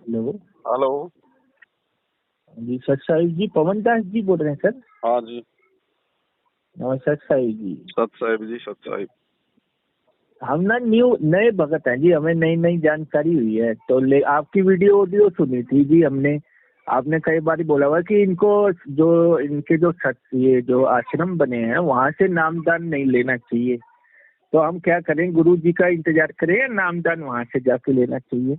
Hello. Hello. जी सत साहिब जी, पवन दास जी बोल रहे हैं सर? हाँ जी। नमस्कार साहिब जी। सत साहिब जी, सत साहिब। हम ना नए भगत हैं जी, हमें नई नई जानकारी हुई है तो आपकी वीडियो ऑडियो सुनी थी जी हमने। आपने कई बार बोला हुआ कि इनको इनके ये जो आश्रम बने हैं वहाँ से नामदान नहीं लेना चाहिए, तो हम क्या करें, गुरु जी का इंतजार करें या नामदान वहाँ से जाके लेना चाहिए?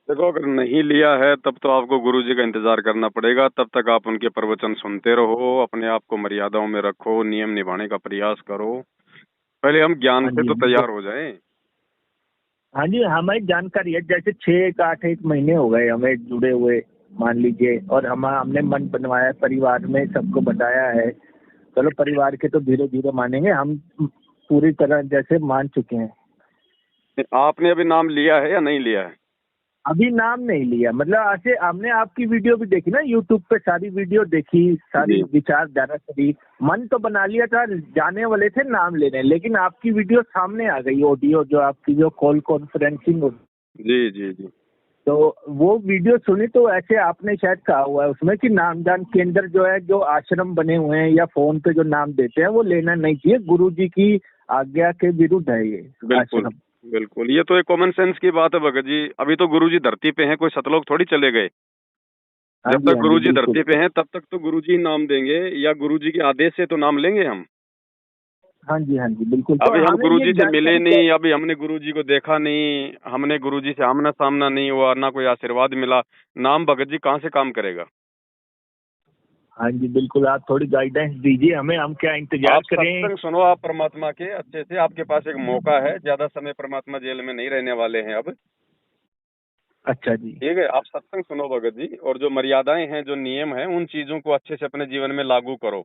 देखो, अगर नहीं लिया है तब तो आपको गुरु जी का इंतजार करना पड़ेगा। तब तक आप उनके प्रवचन सुनते रहो, अपने आप को मर्यादाओं में रखो, नियम निभाने का प्रयास करो। पहले हम ज्ञान हाँ से जी, तो तैयार हो जाएं। हाँ जी, हमें जानकारी है, जैसे 6 8 महीने हो गए हमें जुड़े हुए मान लीजिए, और हमने मन बनवाया, परिवार में सबको बताया है। चलो परिवार के तो धीरे धीरे मानेंगे, हम पूरी तरह जैसे मान चुके हैं। आपने अभी नाम लिया है या नहीं लिया है? अभी नाम नहीं लिया, मतलब ऐसे हमने आपकी वीडियो भी देखी ना, यूट्यूब पे सारी वीडियो देखी, सारी जी। विचारधारा करी, मन तो बना लिया था, जाने वाले थे नाम लेने, लेकिन आपकी वीडियो सामने आ गई, ऑडियो जो आपकी जो कॉल कॉन्फ्रेंसिंग होती। जी जी जी। तो वो वीडियो सुनी तो ऐसे आपने शायद कहा हुआ है उसमें कि नामदान केंद्र जो है, जो आश्रम बने हुए हैं या फोन पे जो नाम देते हैं वो लेना नहीं चाहिए, गुरु जी की आज्ञा के विरुद्ध है ये बिल्कुल आश्रम। बिल्कुल, ये तो एक कॉमन सेंस की बात है भगत जी। अभी तो गुरु जी धरती पे हैं, कोई सतलोक थोड़ी चले गए। हाँ जब जी, तक हाँ जी, गुरु जी बिल्कुल। धरती पे हैं तब तक तो गुरु जी नाम देंगे, या गुरु जी के आदेश से तो नाम लेंगे हम। हाँ जी, हाँ जी, बिल्कुल। तो अभी हम हमें ये गुरुजी से मिले जानकारी नहीं, अभी हमने गुरुजी को देखा नहीं, हमने गुरुजी से आमना सामना नहीं हुआ, ना कोई आशीर्वाद मिला। नाम भगत जी कहाँ से काम करेगा? हाँ जी, बिल्कुल, आप थोड़ी गाइडेंस दीजिए हमें, हम क्या इंतजार आप करें? सत्संग सुनो, आप परमात्मा के अच्छे से। आपके पास एक मौका है, ज्यादा समय परमात्मा जेल में नहीं रहने वाले हैं अब। अच्छा जी। ठीक है, आप सत्संग सुनो भगत जी, और जो मर्यादाएं हैं, जो नियम हैं, उन चीजों को अच्छे से अपने जीवन में लागू करो।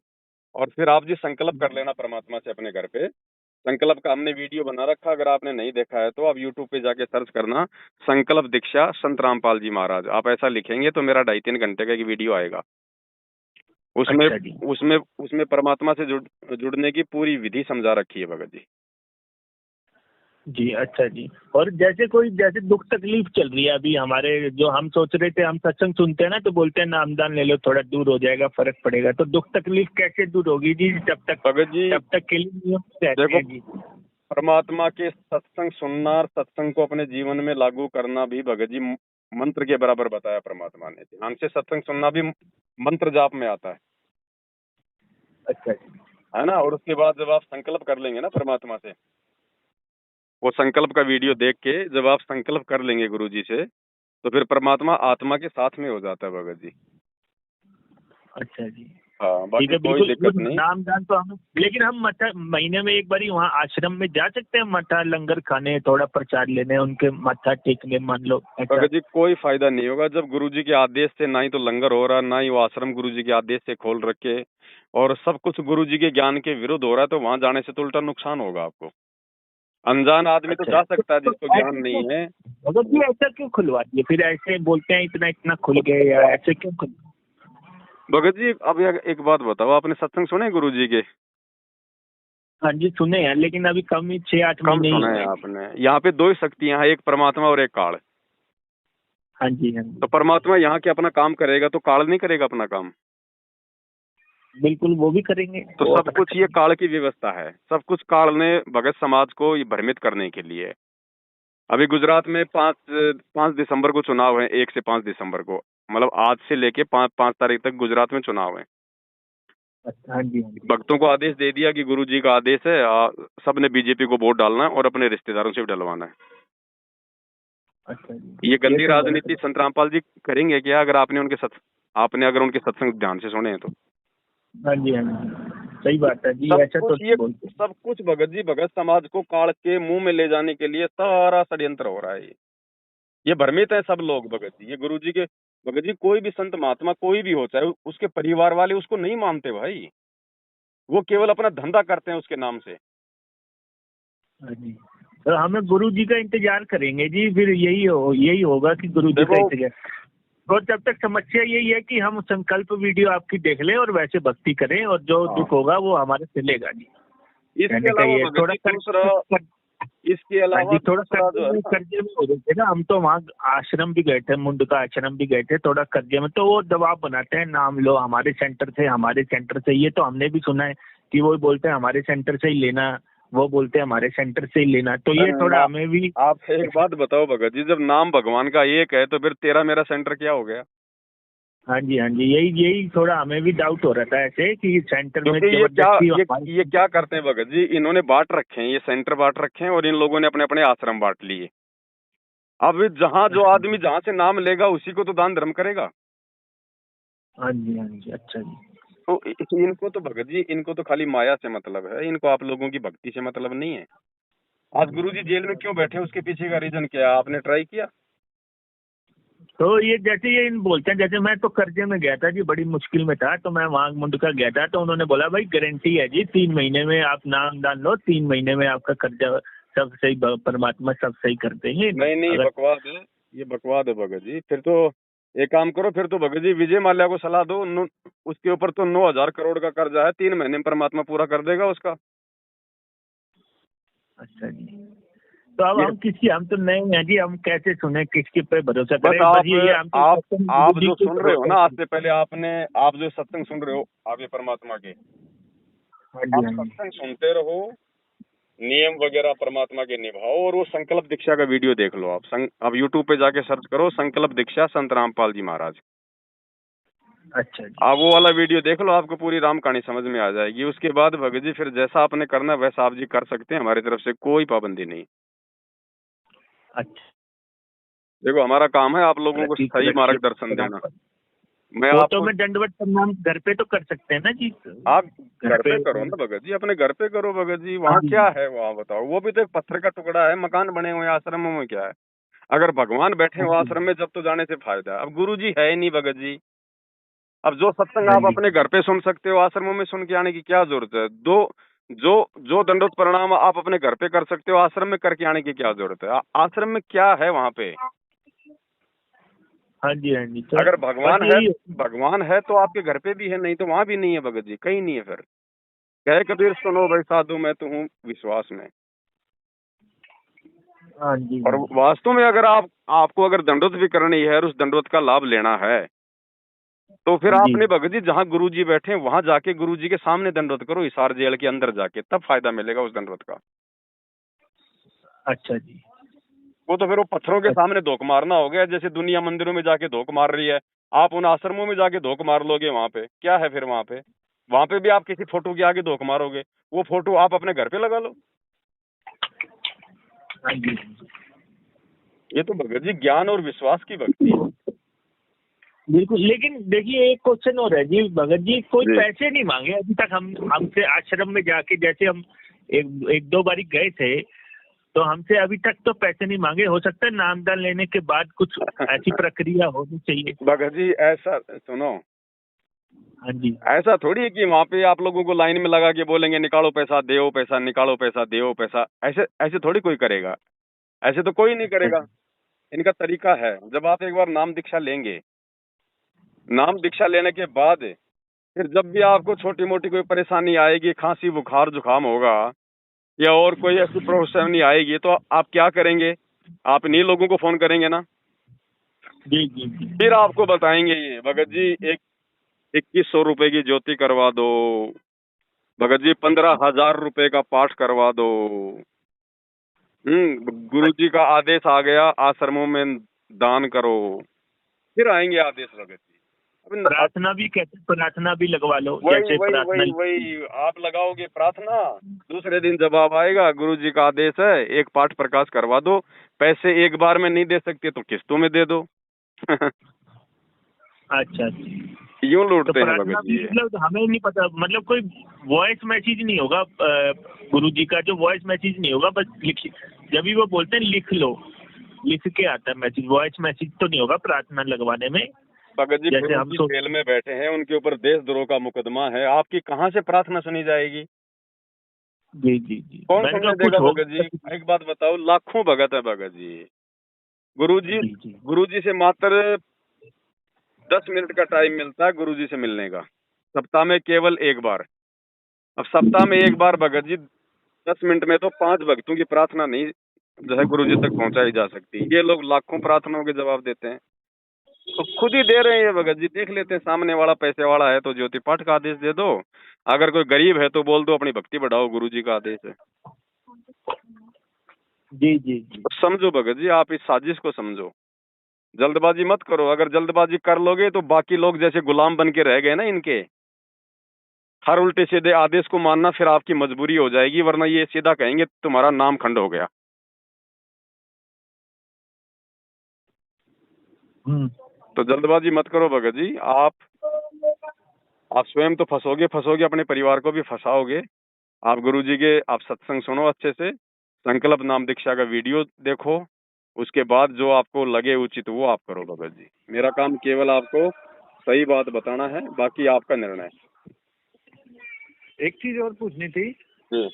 और फिर आप जी संकल्प कर लेना परमात्मा से अपने घर पे। संकल्प का हमने वीडियो बना रखा, अगर आपने नहीं देखा है तो आप यूट्यूब पे जाके सर्च करना, संकल्प दीक्षा संत रामपाल जी महाराज। आप ऐसा लिखेंगे तो मेरा 2.5 3 घंटे का एक वीडियो आएगा। उसमें अच्छा जी। उसमें उसमें परमात्मा से जुड़ने की पूरी विधि समझा रखी है भगत जी। जी अच्छा जी। और जैसे दुख तकलीफ चल रही है अभी हमारे, जो हम सोच रहे थे, हम सत्संग सुनते हैं ना तो बोलते हैं नामदान ले लो, थोड़ा दूर हो जाएगा, फर्क पड़ेगा, तो दुख तकलीफ कैसे दूर होगी जी? भगत जी तब तक के लिए नियम रहते देखो, हैं जी। परमात्मा के सत्संग सुनना और सत्संग को अपने जीवन में लागू करना भी भगत जी मंत्र के बराबर बताया परमात्मा ने। ध्यान से सत्संग सुनना भी मंत्र जाप में आता अच्छा जी। है ना। और उसके बाद जब आप संकल्प कर लेंगे ना परमात्मा से, वो संकल्प का वीडियो देख के जब आप संकल्प कर लेंगे गुरु जी से, तो फिर परमात्मा आत्मा के साथ में हो जाता है भगत जी। अच्छा जी। हाँ, ठीक बाकी है, कोई बिल्कुल। वो दिक्कत नहीं। नामदान तो हम, लेकिन हम मठा महीने में एक बारी वहाँ आश्रम में जा सकते हैं, मठा लंगर खाने, थोड़ा प्रसाद लेने, उनके मत्था टेकने, मान लो ऐसा? भगत जी कोई फायदा नहीं होगा जब गुरु जी के आदेश से ना ही तो लंगर हो रहा, ना ही वो आश्रम गुरु जी के आदेश से खोल रखे, और सब कुछ गुरु जी के ज्ञान के विरुद्ध हो रहा है, तो वहां जाने से तो उल्टा नुकसान होगा आपको। अनजान आदमी तो अच्छा, जा सकता है तो जिसको ज्ञान ऐसे क्यों, नहीं है। मतलब ये ऐसा क्यों खुलवा दिए फिर? ऐसे बोलते हैं इतना इतना खुल गए, या ऐसे क्यों खुल? भगत जी अब एक बात बताओ, आपने सत्संग सुने गुरु जी के? हाँ जी, सुने हैं, लेकिन अभी कम ही 6 8 कम महीने ही सुने हुए हैं हैं। आपने? यहाँ पे दो ही शक्तियां हैं, एक परमात्मा और एक काल। हाँ जी, हाँ तो जी, परमात्मा यहाँ के अपना काम करेगा तो काल नहीं करेगा अपना काम? बिल्कुल, वो भी करेंगे, तो वो सब अपना कुछ ये करेंगे। काल की व्यवस्था है, सब कुछ काल ने भगत समाज को ये भ्रमित करने के लिए। अभी गुजरात में 5 दिसंबर को चुनाव है, 1 से 5 दिसंबर को, मतलब आज से लेके 5 तारीख तक गुजरात में चुनाव है। अच्छा, हाँ जी, हाँ जी। भक्तों को आदेश दे दिया कि गुरु जी का आदेश है, सब ने बीजेपी को वोट डालना है और अपने रिश्तेदारों से भी डलवाना है। अच्छा जी, ये ये गंदी तो गलत राजनीति है। संत रामपाल जी करेंगे क्या? अगर आपने अगर उनके सत्संग ध्यान से सुने हैं तो। हाँ जी, हाँ जी, सही बात है जी, सब ऐसा तो कुछ नहीं बोलते। सब कुछ भगत जी, भगत समाज को काल के मुंह में ले जाने के लिए सारा षड्यंत्र हो रहा है। ये भ्रमित है सब लोग भगत जी। ये गुरु जी के, भगत जी कोई भी संत महात्मा कोई भी हो, चाहे उसके परिवार वाले उसको नहीं मानते भाई, वो केवल अपना धंधा करते हैं उसके नाम से। हाँ जी, तो हमें गुरु जी का इंतजार करेंगे जी, फिर यही होगा कि गुरु जी का देखो, इंतजार। और जब तक समस्या यही है कि हम संकल्प वीडियो आपकी देख लें और वैसे भक्ति करें, और जो हाँ, दुख होगा वो हमारे चलेगा जी। इसके कहने का अलावा ये भगत थोड़ा जी दूसरा, इसके हाँ अलावा जी, थोड़ा दूसरा जो है ना, कर्जे में हो रहे थे ना हम, तो वहाँ आश्रम भी गए थे, मुंडका आश्रम भी गए थे, थोड़ा कर्जे में। तो वो दबाव बनाते हैं, नाम लो हमारे सेंटर से, हमारे सेंटर से। ये तो हमने भी सुना है कि वो बोलते हैं हमारे सेंटर से ही लेना, वो बोलते हैं हमारे सेंटर से ही लेना। तो ये थोड़ा हमें भी। आप एक बात बताओ भगत जी, जब नाम भगवान का एक है तो फिर तेरा मेरा सेंटर क्या हो गया? हाँ जी, हाँ जी, यही यही थोड़ा हमें भी डाउट हो रहा था ऐसे कि सेंटर में क्योंकि जबरदस्ती ये क्या करते हैं भगत जी, इन्होंने बांट रखे हैं, ये सेंटर बांट रखे हैं और इन लोगों ने अपने अपने आश्रम बांट लिए। अब जहाँ जो आदमी जहाँ से नाम लेगा उसी को तो दान धर्म करेगा। हाँ जी, हाँ जी, अच्छा जी। तो इनको तो भगत जी, इनको तो खाली माया से मतलब है, इनको आप लोगों की भक्ति से मतलब नहीं है। आज गुरु जी जेल में क्यों बैठे, उसके पीछे का रीजन क्या है, आपने ट्राई किया? तो ये जैसे ये इन बोलते हैं, जैसे मैं तो कर्जे में गया था जी, बड़ी मुश्किल में था, तो मैं वहाँ मुंडका गया था, तो उन्होंने बोला भाई गारंटी है जी, 3 महीने में आप नाम दान लो, 3 महीने में आपका कर्जा सब सही, परमात्मा सब सही कर देंगे। नहीं नहीं, अगर बकवास है, ये बकवास है भगत जी। फिर तो एक काम करो, फिर तो भगत जी विजय माल्या को सलाह दो, उसके ऊपर तो 9,000 करोड़ का कर्जा है, 3 महीने में परमात्मा पूरा कर देगा उसका। अच्छा जी, तो अब ये हम तो नए हैं जी, हम कैसे सुने, किसके पे भरोसा बस करें? बस ये हम तो आप गुरु जी जो पे सुन रहे हो भरोसा ना, आज करें। से पहले आप जो सत्संग सुन रहे हो, आप ये परमात्मा के, हाँ जी, आप हाँ जी, सत्संग सुनते रहो, नियम वगैरह परमात्मा के निभाओ, और वो संकल्प दीक्षा का वीडियो देख लो। आप यूट्यूब पे जाके सर्च करो संकल्प दीक्षा संत रामपाल जी महाराज। अच्छा जी, आप वो वाला वीडियो देख लो, आपको पूरी राम कहानी समझ में आ जाएगी। उसके बाद भगत जी फिर जैसा आपने करना है वैसा आप जी कर सकते हैं, हमारी तरफ से कोई पाबंदी नहीं। अच्छा, देखो हमारा काम है आप लोगों को रखिए सही रखिए मार्गदर्शन प्रणाम देना। पर। मैं वो तो आपको, मैं दंडवत प्रणाम घर पे तो कर सकते हैं ना जी, आप घर घर पे। पे करो ना भगत जी, अपने घर पे करो भगत जी। हाँ वहाँ जी, क्या है, वहाँ बताओ, वो भी तो एक पत्थर का टुकड़ा है, मकान बने हुए हैं, आश्रमों में क्या है? अगर भगवान बैठे हाँ हो जी, आश्रम में जब तो जाने से फायदा है। अब गुरु जी है ही नहीं भगत जी। अब जो सत्संग हाँ आप जी, अपने घर पे सुन सकते हो, आश्रमों में सुन के आने की क्या जरूरत है? दो जो जो दंडोत प्रणाम आप अपने घर पे कर सकते हो, आश्रम में करके आने की क्या जरूरत है? आश्रम में क्या है वहाँ पे? हाँ जी, हाँ जी, तो अगर बस यही। भगवान है तो आपके घर पे भी है, नहीं तो वहाँ भी नहीं है भगत जी, कहीं नहीं है। फिर कहे कबीर सुनो भाई साधु, मैं तो हूँ विश्वास में। हाँ जी, और हाँ जी, वास्तव में अगर आपको अगर दंडोत भी करनी है और उस दंडोत का लाभ लेना है, तो फिर जी, आपने भगत जी जहाँ गुरु जी बैठे हैं वहां जाके गुरु जी के सामने दंडवत करो, हिसार जेल के अंदर जाके, तब फायदा मिलेगा उस दंडवत का। अच्छा जी, वो तो फिर वो पत्थरों के अच्छा, सामने धोख मारना हो गया, जैसे दुनिया मंदिरों में जाके धोख मार रही है। आप उन आश्रमों में जाके धोख मार लोगे, वहां पे क्या है? फिर वहां पे भी आप किसी फोटो के आगे धोख मारोगे, वो फोटो आप अपने घर पे लगा लो। हाँ जी, ये तो भगत जी ज्ञान और विश्वास की भक्ति है बिल्कुल। लेकिन देखिए एक क्वेश्चन और है जी भगत जी, कोई जी। पैसे नहीं मांगे अभी तक। हम हमसे आश्रम में जाके, जैसे हम एक दो बारी गए थे, तो हमसे अभी तक तो पैसे नहीं मांगे। हो सकता है नामदान लेने के बाद कुछ ऐसी प्रक्रिया होनी चाहिए। भगत जी ऐसा सुनो, हाँ जी, ऐसा थोड़ी है कि वहां पे आप लोगों को लाइन में लगा के बोलेंगे निकालो पैसा, देओ पैसा, निकालो पैसा, देओ पैसा। ऐसे ऐसे थोड़ी कोई करेगा, ऐसे तो कोई नहीं अच्छा करेगा। जी, इनका तरीका है, जब आप एक बार नाम दीक्षा लेंगे, नाम दीक्षा लेने के बाद फिर जब भी आपको छोटी मोटी कोई परेशानी आएगी, खांसी बुखार जुकाम होगा या और कोई ऐसी परेशानी आएगी, तो आप क्या करेंगे? आप इन्हीं लोगों को फोन करेंगे ना, जी, जी, जी, फिर आपको बताएंगे ये भगत जी एक 2100 रुपए की ज्योति करवा दो, भगत जी 15,000 रुपए का पाठ करवा दो। गुरु जी का आदेश आ गया, आश्रमों में दान करो, फिर आएंगे आदेश भगत जी। अब प्रार्थना भी कहते, प्रार्थना भी लगवा लो, वही जैसे वही प्रार्थना। वही वही आप लगाओगे प्रार्थना, दूसरे दिन जवाब आएगा गुरु जी का आदेश है, एक पाठ प्रकाश करवा दो। पैसे एक बार में नहीं दे सकते तो किस्तों में दे दो। अच्छा अच्छा, यूं तो लूटते हैं प्रार्थना भगत भी जी ये। मतलब हमें नहीं पता, मतलब कोई वॉइस मैसेज नहीं होगा गुरु जी का, जो वॉइस मैसेज नहीं होगा, बस लिख, जब भी वो बोलते हैं लिख लो, लिख के आता है मैसेज, वॉइस मैसेज तो नहीं होगा प्रार्थना लगवाने में। भगत जी जैसे गुरु हम जी सोच। जेल में बैठे हैं, उनके ऊपर देशद्रोह का मुकदमा है, आपकी कहाँ से प्रार्थना सुनी जाएगी? जी जी जी, कौन मैंने कहा सुनने देगा कुछ भगत जी? होगा। एक बात बताओ, लाखों भगत है भगत जी। गुरु जी जी जी, गुरु जी से मात्र 10 मिनट का टाइम मिलता है गुरु जी से मिलने का, सप्ताह में केवल एक बार। अब सप्ताह में एक बार भगत जी 10 मिनट में तो 5 भक्तों की प्रार्थना नहीं जो है गुरु जी तक पहुंचाई जा सकती। ये लोग लाखों प्रार्थनाओं के जवाब देते हैं, तो खुद ही दे रहे हैं ये भगत जी। देख लेते हैं, सामने वाला पैसे वाला है तो ज्योति पाठ का आदेश दे दो, अगर कोई गरीब है तो बोल दो अपनी भक्ति बढ़ाओ, गुरु जी का आदेश है। जी जी जी। तो समझो भगत जी, आप इस साजिश को समझो, जल्दबाजी मत करो। अगर जल्दबाजी कर लोगे तो बाकी लोग जैसे गुलाम बन के रह गए ना इनके, हर उल्टे सीधे आदेश को मानना फिर आपकी मजबूरी हो जाएगी, वरना ये सीधा कहेंगे तुम्हारा नाम खंड हो गया। तो जल्दबाजी मत करो भगत जी। आप स्वयं तो फंसोगे, अपने परिवार को भी फंसाओगे। आप गुरुजी के आप सत्संग सुनो अच्छे से, संकल्प नाम दीक्षा का वीडियो देखो, उसके बाद जो आपको लगे उचित वो आप करो भगत जी। मेरा काम केवल आपको सही बात बताना है, बाकी आपका निर्णय। एक चीज और पूछनी थी। जी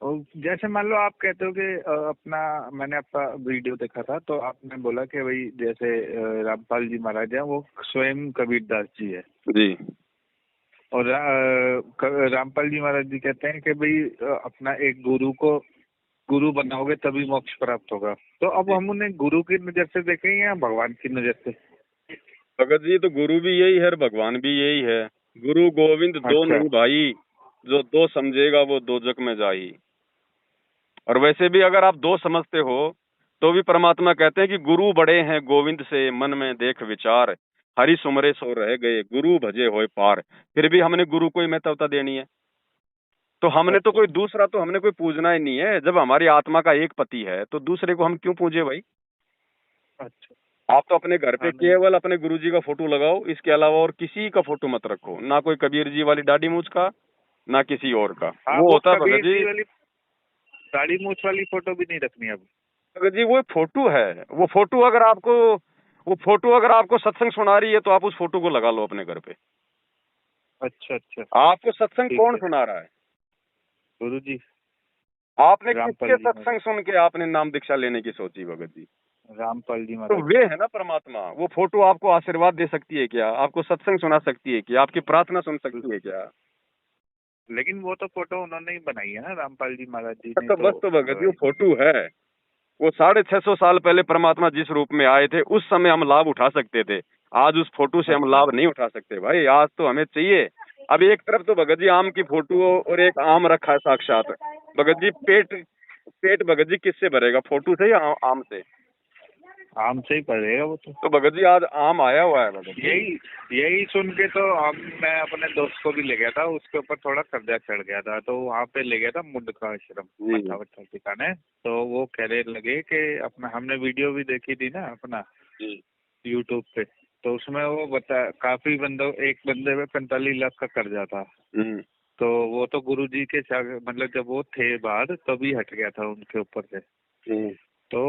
और जैसे मान लो आप कहते हो कि अपना मैंने आपका वीडियो देखा था, तो आपने बोला कि भाई जैसे रामपाल जी महाराज हैं वो स्वयं कबीरदास जी है जी। और रामपाल जी महाराज जी कहते हैं कि भाई अपना एक गुरु बनाओगे तभी मोक्ष प्राप्त होगा। तो अब हम उन्हें गुरु की नजर से देखें या भगवान की नजर से? भगत जी तो गुरु भी यही है और भगवान भी यही है। गुरु गोविंद दो अच्छा। नहीं भाई, जो दो समझेगा वो दोजक में जाई। और वैसे भी अगर आप दो समझते हो तो भी परमात्मा कहते हैं कि गुरु बड़े हैं गोविंद से, मन में देख विचार, हरि सुमरे सो रह गए, गुरु भजे होए पार। फिर भी हमने गुरु को ही महत्वता देनी है। तो हमने तो कोई दूसरा तो हमने कोई पूजना ही नहीं है। जब हमारी आत्मा का एक पति है तो दूसरे को हम क्यों पूजे भाई? अच्छा। आप तो अपने घर पे केवल अपने गुरुजी का फोटो लगाओ, इसके अलावा और किसी का फोटो मत रखो, ना कोई कबीर जी वाली दाढ़ी मूछ का, ना किसी और का। वो होता है भगत जी, दाढ़ी मूछ वाली फोटो भी नहीं रखनी अब भगत जी। वो फोटो है, वो फोटो अगर आपको सत्संग सुना रही है तो आप उस फोटो को लगा लो अपने घर पे। अच्छा अच्छा। आपको सत्संग कौन सुना रहा है? गुरु जी। आपने किसके सत्संग सुन के आपने नाम दीक्षा लेने की सोची भगत जी? रामपाल जी तो महाराज। वे है ना परमात्मा। वो फोटो आपको आशीर्वाद दे सकती है क्या? आपको सत्संग सुना सकती है क्या? आपकी प्रार्थना सुन सकती है क्या? लेकिन वो तो फोटो उन्होंने ही बनाई है ना, रामपाल जी महाराज जी ने। तो बस तो भगत जी वो फोटो है। वो 650 साल पहले परमात्मा जिस रूप में आए थे उस समय हम लाभ उठा सकते थे, आज उस फोटो से हम लाभ नहीं उठा सकते भाई। आज तो हमें चाहिए। अब एक तरफ तो भगत जी आम की फोटो और एक आम रखा है साक्षात। भगत जी पेट भगत जी किससे भरेगा, फोटो से या आम से? आम से ही पड़ेगा वो तो भगत जी आज आम आया हुआ है भगत जी। यही सुन के तो मैं अपने दोस्त को भी ले गया था, उसके ऊपर थोड़ा कर्जा चढ़ गया था, तो वहाँ पे ले गया था मुंडका आश्रम मत्था ठिकाने। तो वो कहने लगे कि अपना हमने वीडियो भी देखी थी ना अपना यूट्यूब पे, तो उसमें वो बता काफी एक बंदे पे 45 लाख का कर्जा था। तो वो तो गुरुजी के मतलब जब वो थे बाहर तभी हट गया था उनके ऊपर से। तो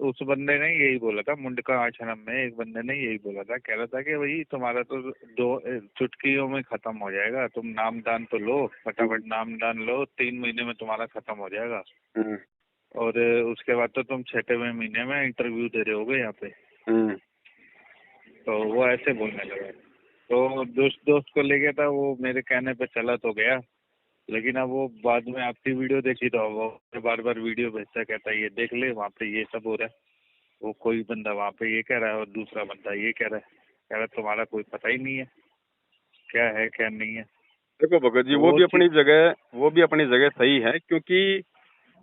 उस बंदे ने यही बोला था, मुंडका आश्रम में एक बंदे ने यही बोला था, कह रहा था कि भाई तुम्हारा तो 2 चुटकियों में खत्म हो जाएगा, तुम नाम दान तो लो, फटाफट नाम दान लो, 3 महीने में तुम्हारा खत्म हो जाएगा। और उसके बाद तो तुम 6वें महीने में इंटरव्यू दे रहे होगे यहाँ पे। तो वो ऐसे बोलने लगा। तो दोस्त को ले गया था, वो मेरे कहने पे चला तो गया, लेकिन अब वो बाद में आपकी वीडियो देखी तो वो बार बार वीडियो भेजता, कहता है ये देख ले वहाँ पे ये सब हो रहा है। वो कोई बंदा वहाँ पे ये कह रहा है और दूसरा बंदा ये कह रहा है तुम्हारा कोई पता ही नहीं है क्या है क्या नहीं है। देखो भगत जी वो भी अपनी जगह सही है, क्योंकि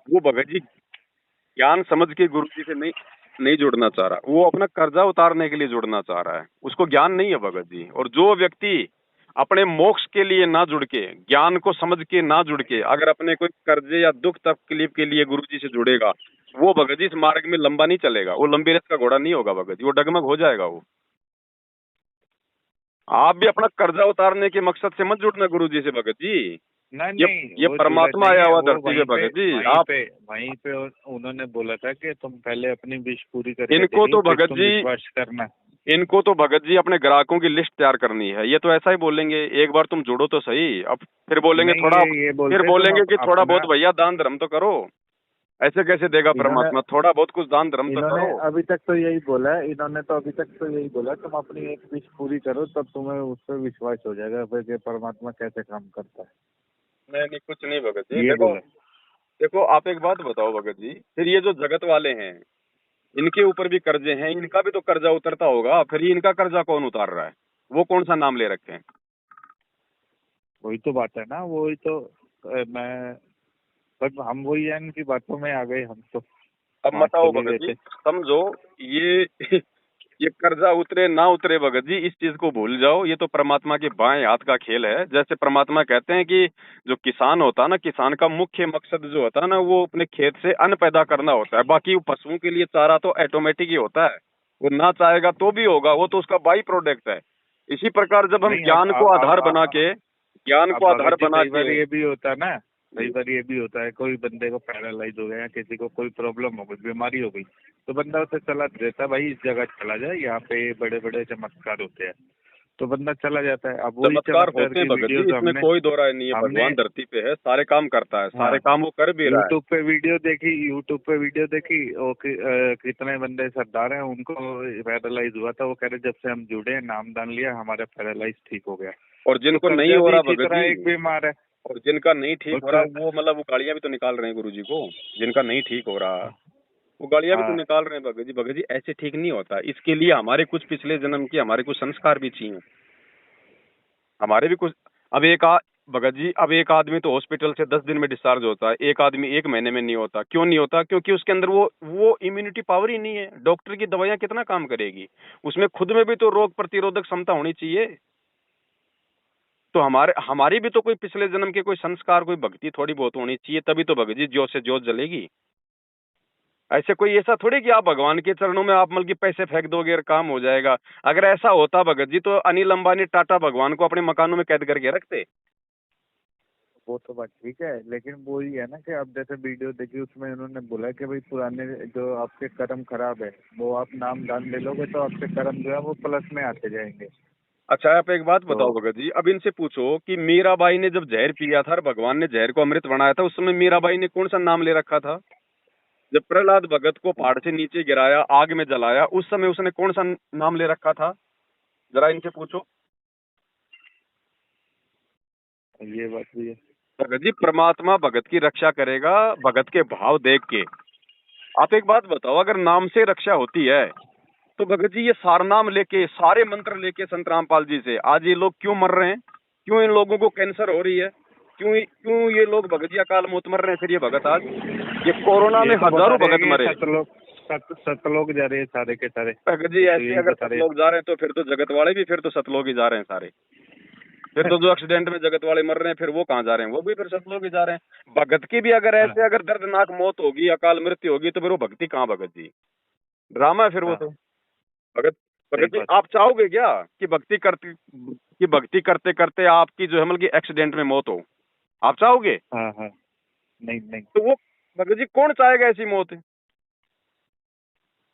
वो भगत जी ज्ञान समझ के गुरु जी से नहीं जुड़ना चाह रहा, वो अपना कर्जा उतारने के लिए जुड़ना चाह रहा है, उसको ज्ञान नहीं है भगत जी। और जो व्यक्ति अपने मोक्ष के लिए ना जुड़ के, ज्ञान को समझ के ना जुड़ के, अगर अपने कोई कर्जे या दुख तकलीफ के लिए गुरु जी से जुड़ेगा, वो भगत जी इस मार्ग में लंबा नहीं चलेगा, वो लंबी रेस का घोड़ा नहीं होगा भगत जी, वो डगमग हो जाएगा वो। आप भी अपना कर्जा उतारने के मकसद से मत जुड़ना गुरु जी से भगत जी। नहीं ये परमात्मा आया हुआ धरती पे भगत जी। आप वहीं पे उन्होंने बोला था कि तुम पहले अपनी विश पूरी करके इनको तो भगत जी विश्वास करना। इनको तो भगत जी अपने ग्राहकों की लिस्ट तैयार करनी है। ये तो ऐसा ही बोलेंगे, एक बार तुम जुड़ो तो सही, अब फिर बोलेंगे कि थोड़ा बहुत भैया दान धर्म तो करो। ऐसे कैसे देगा परमात्मा? थोड़ा बहुत कुछ दान धर्म तो करो। अभी तक तो यही बोला है इन्होंने, तो अभी तक तो यही बोला तुम अपनी एक विश पूरी करो तब तुम्हें उस पर विश्वास हो जाएगा फिर कि परमात्मा कैसे काम करता है। नहीं नहीं, कुछ नहीं भगत जी। ये देखो बोला। देखो, आप एक बात बताओ भगत जी, फिर ये जो जगत वाले हैं, इनके ऊपर भी कर्जे हैं, इनका भी तो कर्जा उतरता होगा, फिर ये इनका कर्जा कौन उतार रहा है? वो कौन सा नाम ले रखे हैं? वही तो बात है ना, वही तो मैं, बट हम वही है, इनकी बातों में आ गए हम तो, अब वहाँ मत आओ चले भगत गए जी, थे। समझो ये ये कर्जा उतरे ना उतरे भगत जी, इस चीज को भूल जाओ। ये तो परमात्मा के बाएं हाथ का खेल है। जैसे परमात्मा कहते हैं कि जो किसान होता है ना, किसान का मुख्य मकसद जो होता है ना, वो अपने खेत से अन्न पैदा करना होता है। बाकी वो पशुओं के लिए चारा तो ऑटोमेटिक ही होता है, वो ना चाहेगा तो भी होगा, वो तो उसका बाई प्रोडक्ट है। इसी प्रकार जब हम नहीं, ज्ञान को आधार बना के, ज्ञान अब को आधार भगत जी बना कई के। बार ये भी होता है ना, कई बार ये भी होता है, कोई बंदे को पैरालाइज हो गया या किसी को कोई प्रॉब्लम हो गई, बीमारी हो गई, तो बंदा उसे सलाह देता है, भाई इस जगह चला जाए, यहाँ पे बड़े बड़े चमत्कार होते हैं, तो बंदा चला जाता है। अब वही चमत्कार चमत्कार होते हैं की भगत जी, वीडियोस इसमें हमने कोई दो राय नहीं है। हमने भगवान धरती पे है, सारे काम करता है, हाँ, सारे काम वो कर भी रहा है। यूट्यूब पे वीडियो देखी, और कितने बंदे सरदार हैं, उनको पैरालाइज हुआ था, वो कह रहे जब से हम जुड़े, नाम दान लिया, हमारा पैरालाइज ठीक हो गया। और तो जिनको नहीं कर्जा हो भी रहा इसी भगत तरह जी, एक बीमार है। और जिनका नहीं ठीक हो रहा, और वो मतलब वो गालियां भी तो निकाल रहे हैं गुरु जी को। जिनका नहीं ठीक हो रहा, वो गालियां भी तो हाँ, निकाल रहे हैं भगत जी। भगत जी ऐसे ठीक नहीं होता, इसके लिए हमारे कुछ पिछले जन्म के हमारे कुछ संस्कार भी चाहिए, हमारे भी कुछ। अब भगत जी, अब एक आदमी तो हॉस्पिटल से 10 दिन में डिस्चार्ज होता है, एक आदमी 1 महीने में नहीं होता। क्यों नहीं होता? क्योंकि उसके अंदर वो इम्यूनिटी पावर ही नहीं है। डॉक्टर की दवाइयां कितना काम करेगी? उसमें खुद में भी तो रोग प्रतिरोधक क्षमता होनी चाहिए। तो हमारी भी तो कोई पिछले जन्म के कोई संस्कार, कोई भक्ति थोड़ी बहुत होनी चाहिए, तभी तो भगत जी ज्योत से ज्योत जलेगी। ऐसे कोई ऐसा थोड़ी कि आप भगवान के चरणों में आप मतलब कि पैसे फेंक दोगे और काम हो जाएगा। अगर ऐसा होता भगत जी, तो अनिल अंबानी, टाटा भगवान को अपने मकानों में कैद करके रखते। वो तो बात ठीक है, लेकिन वो ही है ना कि अब जैसे वीडियो देखी, उसमें उन्होंने बोला कि भाई पुराने जो आपके कर्म खराब है, वो आप नाम दान ले लोगे तो आपके कर्म जो है वो प्लस में आते जाएंगे। अच्छा, आप एक बात तो बताओ भगत जी, अब इनसे पूछो कि मीराबाई ने जब जहर पिया था और भगवान ने जहर को अमृत बनाया था, उस समय मीराबाई ने कौन सा नाम ले रखा था? जब प्रहलाद भगत को पहाड़ से नीचे गिराया, आग में जलाया, उस समय उसने कौन सा नाम ले रखा था? जरा इनसे पूछो। ये बात भी है। भगत जी, परमात्मा भगत की रक्षा करेगा भगत के भाव देख के। आप एक बात बताओ, अगर नाम से रक्षा होती है, तो भगत जी ये सारनाम लेके, सारे मंत्र लेके संत रामपाल जी से आज ये लोग क्यों मर रहे हैं? क्यों इन लोगों को कैंसर हो रही है? क्यों ये लोग भगत जी अकाल मौत मर रहे हैं? फिर ये भगत आज, ये कोरोना ये में तो बता हजारों रहे हैं भगत कि मरे। सतलोग जा रहे हैं सारे के सारे। भगत जी ये तो ऐसे यही अगर बता रहे सतलोग जा रहे हैं, तो फिर तो जगत वाले भी फिर तो सतलोग ही जा रहे हैं सारे। फिर तो जो एक्सीडेंट में जगत वाले मर रहे हैं, फिर वो कहाँ जा रहे हैं? वो भी फिर सतलोग ही जा रहे हैं। भगत की भी अगर हाँ, ऐसे अगर दर्दनाक मौत होगी, अकाल मृत्यु होगी, तो फिर वो भक्ति कहाँ भगत जी? ड्रामा है फिर वो हाँ, तो। भगत सही भगत जी, बात। आप चाहोगे क्या कि भक्ति करते करते आपकी जो है मतलब कि एक्सीडेंट में मौत हो? आप चाहोगे? हाँ, हाँ, नहीं नहीं। तो वो भगत जी कौन चाहेगा ऐसी मौत?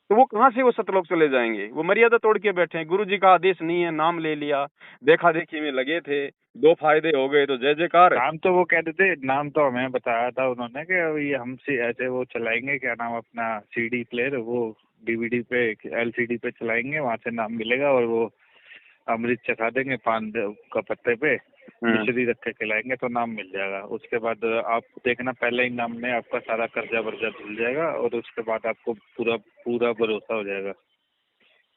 तो वो कहाँ से वो सतलोक चले जाएंगे? वो मर्यादा तोड़ के बैठे हैं। गुरु जी का आदेश नहीं है, नाम ले लिया, देखा देखी में लगे थे, 2 फायदे हो गए तो जय जयकार। नाम तो वो कहते थे, नाम तो हमें बताया था उन्होंने कि ये हमसे ऐसे वो चलाएंगे, क्या नाम, अपना सीडी प्लेयर, वो डीवीडी पे एलसीडी पे चलाएंगे, वहां से नाम मिलेगा, और वो अमृत चखा देंगे पान का पत्ते पे, मिश्री रख के खिलाएंगे तो नाम मिल जाएगा। उसके बाद आप देखना, पहले ही नाम में आपका सारा कर्जा वर्जा धुल जाएगा, और उसके बाद आपको पूरा पूरा भरोसा हो जाएगा।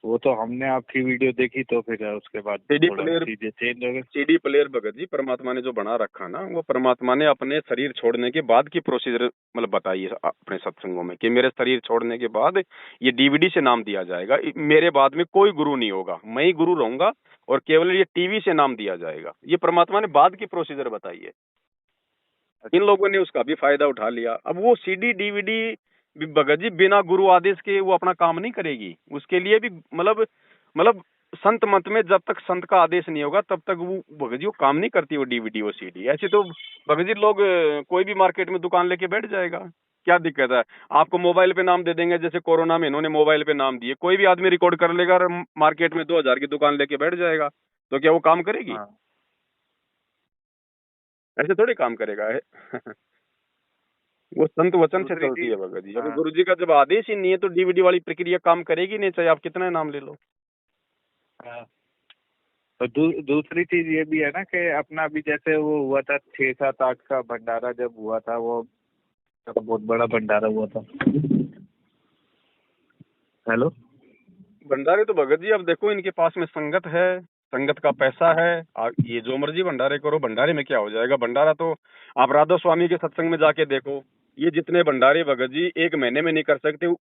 वो तो हमने आपकी वीडियो देखी, तो फिर उसके बाद सीडी थोड़ा प्लेयर चीजें चेंज हो गई। सीडी प्लेयर भगत जी परमात्मा ने जो बना रखा ना, वो परमात्मा ने अपने शरीर छोड़ने के बाद की प्रोसीजर मतलब बताई है अपने सत्संगों में, कि मेरे शरीर छोड़ने के बाद ये डीवीडी से नाम दिया जाएगा। मेरे बाद में कोई गुरु नहीं होगा, मैं ही गुरु रहूंगा, और केवल ये टीवी से नाम दिया जाएगा। ये परमात्मा ने बाद की प्रोसीजर बताई है। इन लोगों ने उसका भी फायदा उठा लिया। अब वो सीडी डीवीडी भगत जी बिना गुरु आदेश के वो अपना काम नहीं करेगी। उसके लिए भी मतलब संत मत में जब तक संत का आदेश नहीं होगा, तब तक वो भगत जी वो काम नहीं करती, वो डीवीडी वो सीडी। ऐसे तो भगत जी लोग कोई भी मार्केट में दुकान लेके बैठ जाएगा, क्या दिक्कत है? आपको मोबाइल पे नाम दे देंगे, जैसे कोरोना में इन्होंने मोबाइल पे नाम दिए, कोई भी आदमी रिकॉर्ड कर लेगा और मार्केट में 2000 की दुकान लेके बैठ जाएगा, तो क्या वो काम करेगी? हाँ, ऐसे थोड़ी काम करेगा है। वो संत वचन से दूसरी चलती चीज। है भगत जी। अभी हाँ, गुरु जी का जब आदेश ही नहीं है, तो डीवीडी वाली प्रक्रिया काम करेगी नहीं, चाहे आप कितना नाम ले लो। हाँ, तो दूसरी चीज ये भी है ना कि अपना अभी जैसे वो हुआ था 6, 7, 8 का भंडारा जब हुआ था, वो तो बहुत बड़ा भंडारा हुआ था। हेलो। भंडारे तो भगत जी अब देखो, इनके पास में संगत है, संगत का पैसा है। ये जो मर्जी भंडारे करो, भंडारे में क्या हो जाएगा? भंडारा तो आप राधा स्वामी के सत्संग में जाके देखो, ये जितने भंडारे भगत जी 1 महीने में नहीं कर सकते,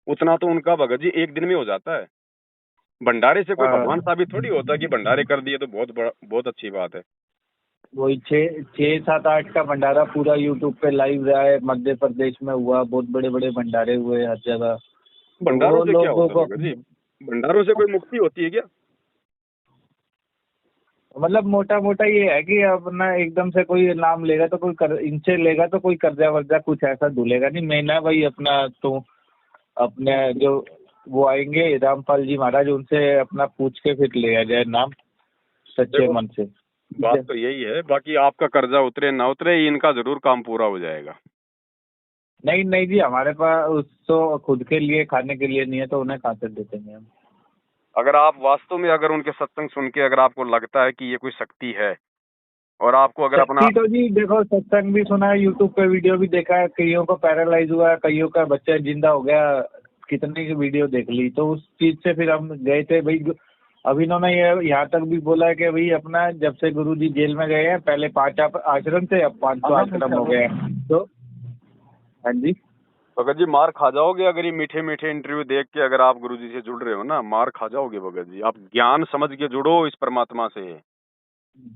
उतना तो उनका भगत जी 1 दिन में हो जाता है। भंडारे से कोई भगवान साबित थोड़ी होता कि भंडारे कर दिए तो बहुत अच्छी बात है। वही 6, 7, 8 का भंडारा पूरा यूट्यूब पे लाइव रहा है, मध्य प्रदेश में हुआ, बहुत बड़े बड़े भंडारे हुए हर जगह। भंडारों वो से क्या लोगों होता है को भगत जी? भंडारों से कोई मुक्ति होती है क्या? मतलब मोटा मोटा ये है कि अपना एकदम से कोई नाम लेगा तो इनसे लेगा तो कोई कर्जा वर्जा कुछ ऐसा धुलेगा नहीं। मैं ना भाई अपना तो अपने जो वो आएंगे रामपाल जी महाराज, उनसे अपना पूछ के फिर लिया जाए नाम सच्चे देखो, मन से। बात तो यही है, बाकी आपका कर्जा उतरे ना उतरे, इनका जरूर काम पूरा हो जाएगा। नहीं नहीं जी, हमारे पास उस तो खुद के लिए खाने के लिए नहीं है, तो उन्हें कहाँ से दे देंगे हम। अगर आप वास्तव में अगर उनके सत्संग सुन के अगर आपको लगता है कि ये कोई शक्ति है, और आपको अगर अपना शक्ति तो जी देखो, सत्संग भी सुना है, यूट्यूब पे वीडियो भी देखा है, कईयों को पैरालाइज हुआ है, कईयों का बच्चा जिंदा हो गया, कितने की वीडियो देख ली। तो उस चीज से फिर हम गए थे भाई। अब इन्होंने ये यहाँ तक भी बोला है कि भाई अपना जब से गुरुजी जेल में गए हैं, पहले 5 आश्रम थे, अब 500 आश्रम हो गए हैं। तो हाँ जी भगत जी मार खा जाओगे अगर ये मीठे मीठे इंटरव्यू देख के अगर आप गुरुजी से जुड़ रहे हो ना, मार खा जाओगे भगत जी। आप ज्ञान समझ के जुड़ो इस परमात्मा से।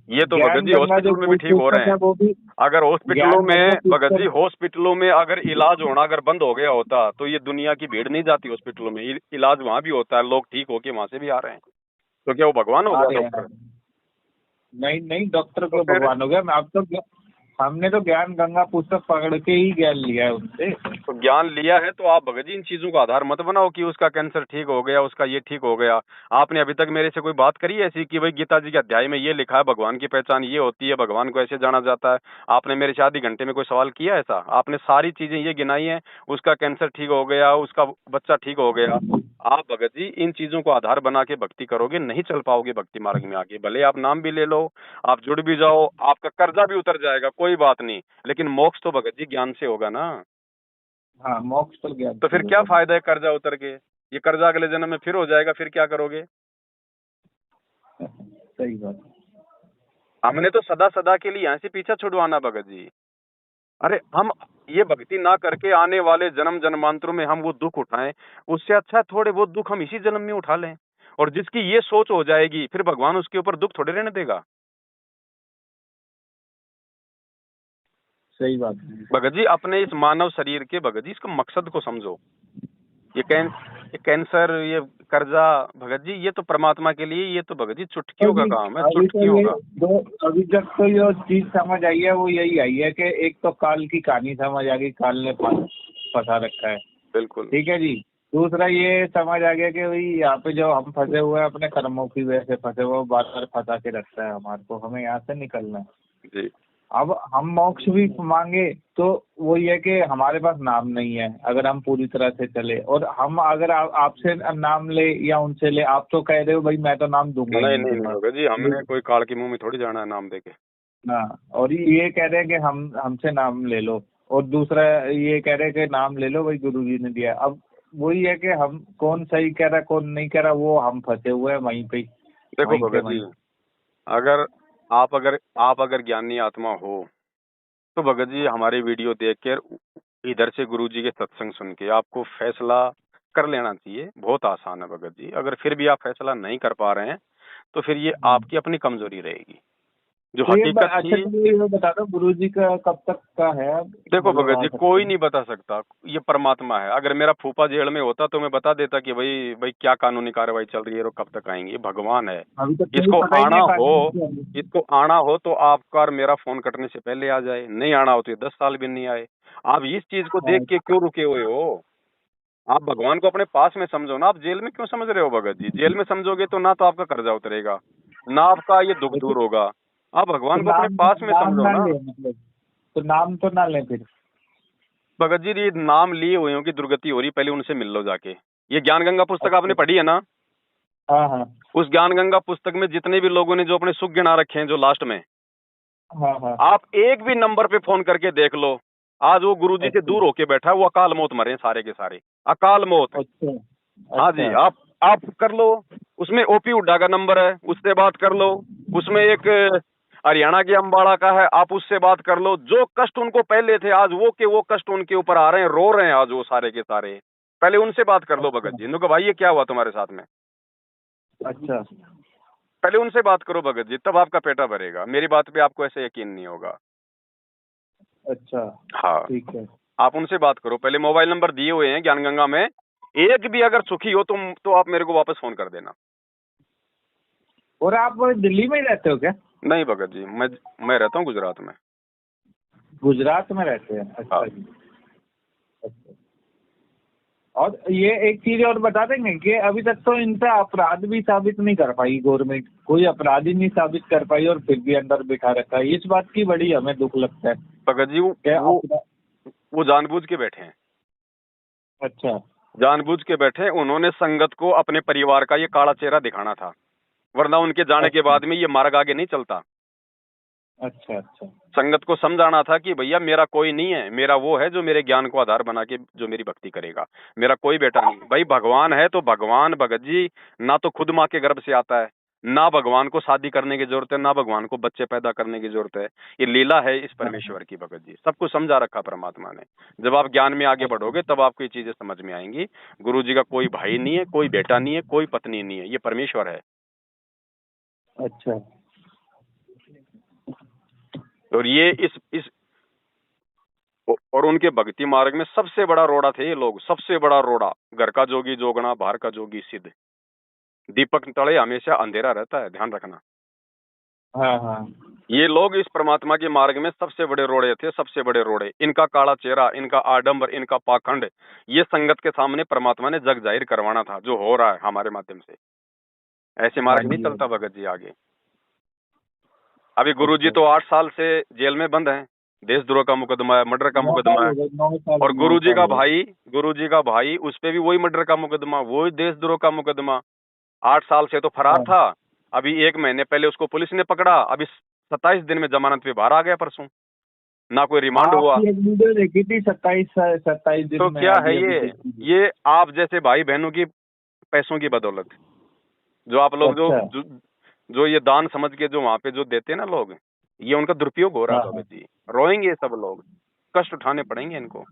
ये तो भगत ज्ञान जी गंगा जो हॉस्पिटल में भी ठीक हो पुस्तक रहे है हैं। वो भी अगर हॉस्पिटलों ज्ञान में गंगा भगत जी, पुस्तक। हॉस्पिटलों में अगर इलाज होना अगर बंद हो गया होता तो ये दुनिया की भीड़ नहीं जाती हॉस्पिटलों में। इलाज वहां भी होता है, लोग ठीक होके वहां से भी आ रहे हैं। तो क्या वो भगवान हो आ गया रहे डॉक्टर? हैं। नहीं नहीं, डॉक्टर तो को फिर भगवान हो गया। मैं अब तो हमने तो ज्ञान गंगा पुस्तक पकड़ के ही ज्ञान लिया है उनसे। तो ज्ञान लिया है तो आप भगत जी इन चीजों का आधार मत बनाओ कि उसका कैंसर ठीक हो गया, उसका ये ठीक हो गया। आपने अभी तक मेरे से कोई बात करी है ऐसी कि भाई गीता जी के अध्याय में ये लिखा है भगवान की पहचान ये होती है, भगवान को ऐसे जाना जाता है? आपने मेरे से आधे घंटे में कोई सवाल किया ऐसा? आपने सारी चीजें ये गिनाई है, उसका कैंसर ठीक हो गया, उसका बच्चा ठीक हो गया। आप भगत जी इन चीजों को आधार बना के भक्ति करोगे, नहीं चल पाओगे भक्ति मार्ग में आगे। भले आप नाम भी ले लो, आप जुड़ भी जाओ, आपका कर्जा भी उतर जाएगा, कोई बात नहीं, लेकिन मोक्ष तो भगत जी ज्ञान से होगा ना। हाँ, मोक्ष तो ज्ञान तो से फिर क्या होगा। फायदा है कर्जा उतर के? ये कर्जा अगले जन्म में फिर हो जाएगा, फिर क्या करोगे? सही बात। हमने तो सदा सदा के लिए यहाँ से पीछा छुड़वाना भगत जी। अरे हम ये भक्ति ना करके आने वाले जन्म जन्मांतरों में हम वो दुख उठाएं, उससे अच्छा है थोड़े बहुत दुख हम इसी जन्म में उठा लें। और जिसकी ये सोच हो जाएगी फिर भगवान उसके ऊपर दुख थोड़े रहने देगा। सही बात है। भगत जी अपने इस मानव शरीर के भगत जी इसका मकसद को समझो। ये कैंसर, ये कर्जा भगत जी, ये तो परमात्मा के लिए, ये तो भगत जी चुटकियों का काम है, अभी तो चुटकियों ये का। अभी तक तो ये चीज समझ आई है, वो यही आई है कि एक तो काल की कहानी समझ आ गई, काल ने फंसा रखा है। बिल्कुल ठीक है जी। दूसरा ये समझ आ गया कि भाई यहाँ पे जो हम फंसे हुए हैं अपने कर्मों की वजह से फंसे हुए, बार बार फंसा के रखता है हमारे को, हमें यहाँ से निकलना है। जी। अब हम मोक्ष भी मांगे तो वो ये कि हमारे पास नाम नहीं है, अगर हम पूरी तरह से चले। और हम अगर आपसे नाम ले या उनसे ले, आप तो कह रहे हो भाई मैं तो नाम दूंगा ही नहीं नहीं नहीं नहीं दूंगा। होगा जी, हमने कोई काल के मुंह में थोड़ी जाना है नाम देके। हाँ, और ये कह रहे हैं कि हमसे नाम ले लो, और दूसरा ये कह रहे हैं कि नाम ले लो भाई गुरुजी ने दिया। अब वही है कि हम कौन सही कह रहा है कौन नहीं कह रहा, वो हम फंसे हुए हैं वहीं पे। देखो वहीं के भगत जी, वहीं। अगर आप अगर ज्ञानी आत्मा हो तो भगत जी हमारे वीडियो देख कर इधर से गुरुजी के सत्संग सुन के आपको फैसला कर लेना चाहिए। बहुत आसान है भगत जी। अगर फिर भी आप फैसला नहीं कर पा रहे हैं तो फिर ये आपकी अपनी कमजोरी रहेगी। जो तो ये हकीकत अच्छा, थी, तो ये बता दो गुरुजी का कब तक का है अब? देखो मतलब भगत आ जी सकते कोई हैं। नहीं बता सकता, ये परमात्मा है। अगर मेरा फूफा जेल में होता तो मैं बता देता कि भाई भाई क्या कानूनी कार्रवाई चल रही है और कब तक आएंगे। ये भगवान है, अभी तक कोई इसको पता ही नहीं आना है हो, कानून क्या है। इसको आना हो तो आपका और मेरा फोन कटने से पहले आ जाए, नहीं आना हो तो ये 10 साल भी नहीं आए। आप इस चीज को देख हाँ, के क्यों रुके हुए हो? आप भगवान को अपने पास में समझो ना। आप जेल में क्यों समझ रहे हो भगत जी? जेल में समझोगे तो ना तो आपका कर्जा उतरेगा, ना आपका ये दुख दूर होगा। आप तो भगवान को अपने नाम पास में नाम समझो ना ना। ले, मतलब तो नाम तो ना ले फिर। भगत जी ये नाम लिए हुए हो कि दुर्गति हो रही, पहले उनसे मिल लो जाके। ये ज्ञान गंगा पुस्तक आपने अच्छा, पढ़ी है ना? हाँ हाँ उस ज्ञान गंगा पुस्तक में जितने भी लोगों ने जो अपने सुख गिना रखे हैं जो लास्ट में, हाँ हाँ। आप एक भी नंबर पे फोन करके देख लो, आज वो गुरुजी से अच्छा दूर होके बैठा है, वो अकाल मौत मरे हैं सारे के सारे, अकाल मौत। अच्छा हाँ जी, अच्छा आप कर लो, उसमें ओपी हुड्डा का नंबर है, उससे बात कर लो। उसमें एक हरियाणा के अम्बाड़ा का है, आप उससे बात कर लो। जो कष्ट उनको पहले थे, आज वो कष्ट उनके ऊपर आ रहे हैं, रो रहे हैं आज वो सारे के सारे। पहले उनसे बात कर लो भगत अच्छा जी, इनको भाई ये क्या हुआ तुम्हारे साथ में, अच्छा पहले उनसे बात करो भगत जी, तब आपका पेटा भरेगा। मेरी बात पे आपको ऐसे यकीन नहीं होगा। अच्छा। हाँ, ठीक है। आप उनसे बात करो। पहले मोबाइल नंबर दिए हुए हैं ज्ञान गंगा में, एक भी अगर सुखी हो तुम तो आप मेरे को वापस फोन कर देना। और आप दिल्ली में ही रहते हो क्या? नहीं भगत जी, मैं रहता हूँ गुजरात में। गुजरात में रहते हैं, अच्छा हाँ। जी। अच्छा। और ये एक चीज और बता देंगे कि अभी तक तो इनसे अपराध भी साबित नहीं कर पाई गवर्नमेंट, कोई अपराधी नहीं साबित कर पाई और फिर भी अंदर बिठा रखा है। इस बात की बड़ी हमें दुख लगता है। भगत जी क्या वो जानबूझ के बैठे हैं, अच्छा जानबूझ के बैठे। उन्होंने संगत को अपने परिवार का ये काला चेहरा दिखाना था, वरना उनके जाने के अच्छा बाद में ये मार्ग आगे नहीं चलता। अच्छा अच्छा संगत को समझाना था कि भैया मेरा कोई नहीं है, मेरा वो है जो मेरे ज्ञान को आधार बना के जो मेरी भक्ति करेगा, मेरा कोई बेटा नहीं। भाई भगवान है तो भगवान भगत जी ना तो खुद माँ के गर्भ से आता है, ना भगवान को शादी करने की जरूरत है, ना भगवान को बच्चे पैदा करने की जरूरत है। ये लीला है इस हाँ परमेश्वर की भगत जी, सब कुछ समझा रखा परमात्मा ने। जब आप ज्ञान में आगे बढ़ोगे तब आपको ये चीजें समझ में आएंगी। गुरु जी का कोई भाई नहीं है, कोई बेटा नहीं है, कोई पत्नी नहीं है, ये परमेश्वर है। अच्छा और ये इस और उनके भक्ति मार्ग में सबसे बड़ा रोड़ा थे ये लोग, सबसे बड़ा रोड़ा। घर का जोगी जोगना, बाहर का जोगी सिद्ध। दीपक तले हमेशा अंधेरा रहता है, ध्यान रखना। हाँ हाँ ये लोग इस परमात्मा के मार्ग में सबसे बड़े रोड़े थे, सबसे बड़े रोड़े। इनका काला चेहरा, इनका आडंबर, इनका पाखंड, ये संगत के सामने परमात्मा ने जग जाहिर करवाना था, जो हो रहा है हमारे माध्यम से। ऐसे हाँ मार्ग नहीं जी हाँ चलता जी। भगत जी आगे। अभी गुरु जी अच्छा तो 8 साल से जेल में बंद हैं, देशद्रोह का मुकदमा है, मर्डर का 9 साल मुकदमा है। हो गए, 9 साल और 9 साल हो गए। गुरु जी का भाई उस पे भी वही मर्डर का मुकदमा, वही देशद्रोह का मुकदमा। 8 साल से तो फरार हाँ। था। अभी 1 महीने पहले उसको पुलिस ने पकड़ा, अभी 27 दिन में जमानत पे बाहर आ गया परसों, ना कोई रिमांड हुआ। आपकी एक वीडियो देखी थी 27 दिन तो में, क्या है अभी अभी देखी थी। ये आप जैसे भाई बहनों की पैसों की बदौलत, जो आप लोग अच्छा जो ये दान समझ के जो वहां पे जो देते हैं ना लोग, ये उनका दुरुपयोग हो रहा हाँ है हाँ भगत जी। रोएंगे ये सब लोग, कष्ट उठाने पड़ेंगे इनको।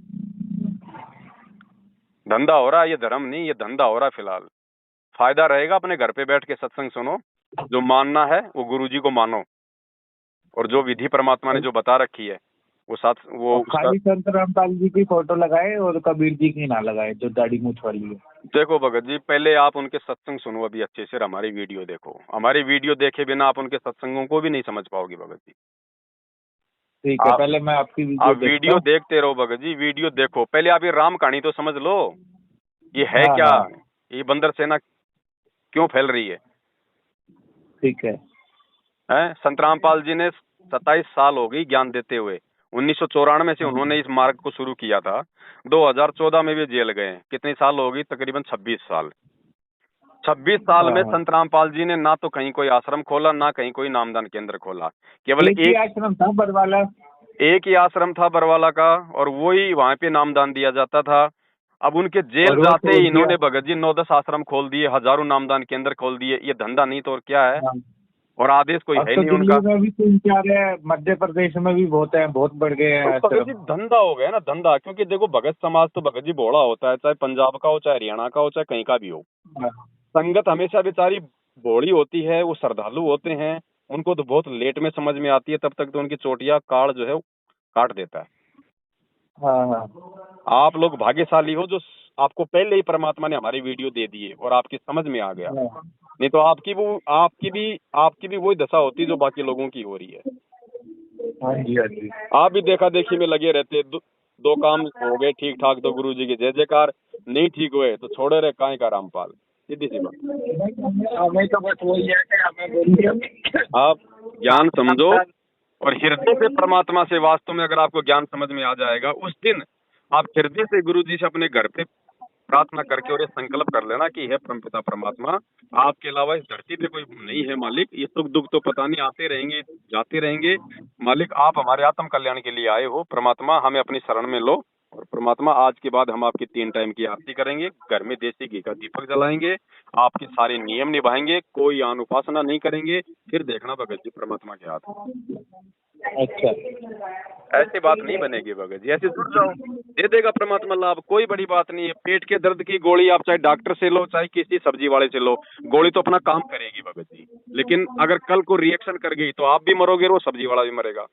धंधा हो रहा है, ये धर्म नहीं, ये धंधा हो रहा है फिलहाल। फायदा रहेगा अपने घर पे बैठ के सत्संग सुनो, जो मानना है वो गुरुजी को मानो, और जो विधि परमात्मा ने जो बता रखी है वो साथ वो और उसका। खाली संत रामपाल जी की फोटो लगाए और कबीर जी की ना लगाए, जो दाढ़ी मूछ वाली है। देखो भगत जी, पहले आप उनके सत्संग सुनो अभी अच्छे से, हमारी वीडियो देखो। हमारी वीडियो देखे बिना आप उनके सत्संगों को भी नहीं समझ पाओगे भगत जी। ठीक है, आप पहले मैं आपकी वीडियो आप देखता वीडियो हूँ। देखते रहो भगत जी, वीडियो देखो। पहले आप ये राम कहानी तो समझ लो, ये है हाँ क्या, हाँ ये बंदर सेना क्यों फैल रही है। ठीक है। हैं, संत रामपाल जी ने 27 साल हो गई ज्ञान देते हुए। 1994 से हाँ उन्होंने इस मार्ग को शुरू किया था। 2014 में भी जेल गए। कितने साल हो गई, तकरीबन 26 साल। 26 साल हाँ में हाँ। संत रामपाल जी ने ना तो कहीं कोई आश्रम खोला, ना कहीं कोई नामदान केंद्र खोला। केवल एक ही आश्रम था बरवाला। एक ही आश्रम था बरवाला का, और वही वहां पे नामदान दिया जाता था। अब उनके जेल और वो जाते छोड़ ही दिया। इन्होंने भगत जी 9-10 आश्रम खोल दिए, हजारों नामदान केंद्र खोल दिए। ये धंधा नहीं तो और क्या है, हाँ। और आदेश कोई अब है तो नहीं दिल्ली उनका। में भी 3-4 है, मध्य प्रदेश में भी बहुत है, बहुत बढ़ गए हैं तो भगत आश्रम। जी धंधा हो गया ना, धंधा। क्योंकि देखो भगत समाज तो भगत जी भोला होता है, चाहे पंजाब का हो, चाहे हरियाणा का हो, चाहे कहीं का भी हो। हाँ संगत हमेशा बेचारी भोली होती है, वो श्रद्धालु होते हैं, उनको तो बहुत लेट में समझ में आती है। तब तक तो उनकी चोटियां काट जो है वो काट देता है। हाँ हाँ आप लोग भाग्यशाली हो जो आपको पहले ही परमात्मा ने हमारी वीडियो दे दी है और आपकी समझ में आ गया। हाँ नहीं तो आपकी भी वही दशा होती जो बाकी लोगों की हो रही है। हाँ जी हाँ जी। आप भी देखा देखी में लगे रहते। दो काम हो गए ठीक ठाक तो गुरु जी की जय जयकार, नहीं ठीक हुए तो छोड़े रहे काय का रामपाल। सीधी सी बात। हमें तो बस वही है कि हमें बोलिए। आप ज्ञान समझो, और हृदय से परमात्मा से वास्तव में अगर आपको ज्ञान समझ में आ जाएगा, उस दिन आप हृदय से गुरु जी से अपने घर पे प्रार्थना करके और ये संकल्प कर लेना कि हे परमपिता परमात्मा, आपके अलावा इस धरती पे कोई नहीं है मालिक। ये सुख दुख तो पता नहीं आते रहेंगे, जाते रहेंगे। मालिक आप हमारे आत्म कल्याण के लिए आए हो। परमात्मा हमें अपनी शरण में लो। और परमात्मा आज के बाद हम आपकी 3 टाइम की आरती करेंगे, घर में देसी घी का दीपक जलाएंगे, आपके सारे नियम निभाएंगे, कोई आन उपासना नहीं करेंगे। फिर देखना भगत जी परमात्मा के हाथ। अच्छा, ऐसी बात नहीं बनेगी भगत जी, ऐसे जुड़ जाओ, दे देगा परमात्मा लाभ। कोई बड़ी बात नहीं है। पेट के दर्द की गोली आप चाहे डॉक्टर से लो, चाहे किसी सब्जी वाले से लो, गोली तो अपना काम करेगी भगत जी। लेकिन अगर कल को रिएक्शन कर गई तो आप भी मरोगे और वो सब्जी वाला भी मरेगा।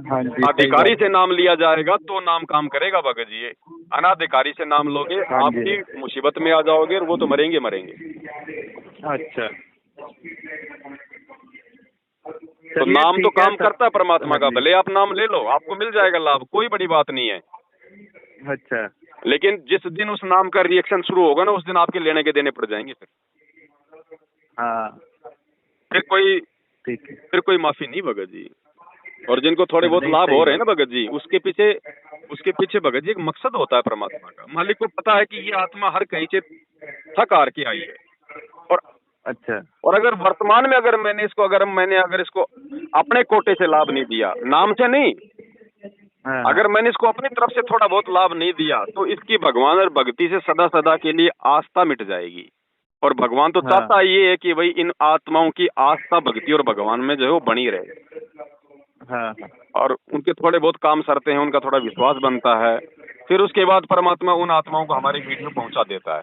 हाँ जी, अधिकारी से नाम लिया जाएगा तो नाम काम करेगा भगत जी। अनाधिकारी से नाम लोगे, हाँ जी। आपकी मुसीबत में आ जाओगे और वो तो मरेंगे मरेंगे। अच्छा, तो चलिए, नाम तो ठीक है काम सर। करता है परमात्मा का, हाँ जी। भले आप नाम ले लो, आपको मिल जाएगा लाभ, कोई बड़ी बात नहीं है। अच्छा, लेकिन जिस दिन उस नाम का रिएक्शन शुरू होगा ना, उस दिन आपके लेने के देने पड़ जाएंगे। हाँ, ठीक है। फिर कोई माफी नहीं भगत जी। और जिनको थोड़े बहुत नहीं, लाभ सही हो रहे हैं बात। ना भगत जी, उसके पीछे भगत जी एक मकसद होता है परमात्मा का। मालिक को पता है कि ये आत्मा हर कहीं से थक हार के आई है। और अच्छा, अगर वर्तमान में अगर मैंने इसको अपने कोटे से लाभ नहीं दिया, नाम से नहीं, हाँ, अगर मैंने इसको अपनी तरफ से थोड़ा बहुत लाभ नहीं दिया, तो इसकी भगवान और भक्ति से सदा सदा के लिए आस्था मिट जाएगी। और भगवान तो हाँ। चाहता ये है कि भाई इन आत्माओं की आस्था भक्ति और भगवान में जो है वो बनी रहे। हाँ, और उनके थोड़े बहुत काम सरते हैं, उनका थोड़ा विश्वास बनता है। फिर उसके बाद परमात्मा उन आत्माओं को हमारी वीडियो पहुंचा देता है।